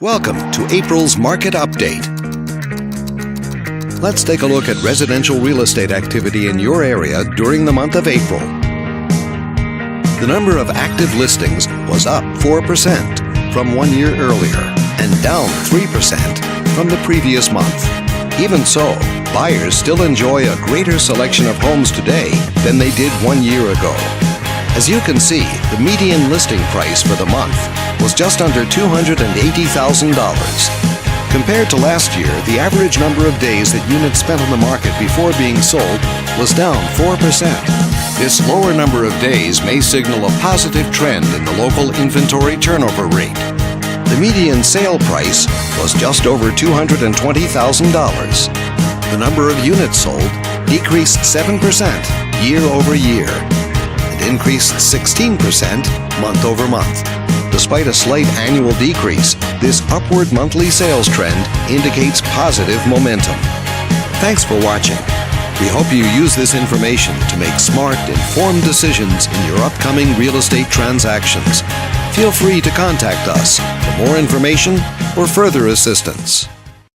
Welcome to April's Market Update. Let's take a look at residential real estate activity in your area during the month of April. The number of active listings was up 4% from 1 year earlier and down 3% from the previous month. Even so, buyers still enjoy a greater selection of homes today than they did 1 year ago. As you can see, the median listing price for the month was just under $280,000. Compared to last year, the average number of days that units spent on the market before being sold was down 4%. This lower number of days may signal a positive trend in the local inventory turnover rate. The median sale price was just over $220,000. The number of units sold decreased 7% year over year and increased 16% month over month. Despite a slight annual decrease, this upward monthly sales trend indicates positive momentum. Thanks for watching. We hope you use this information to make smart, informed decisions in your upcoming real estate transactions. Feel free to contact us for more information or further assistance.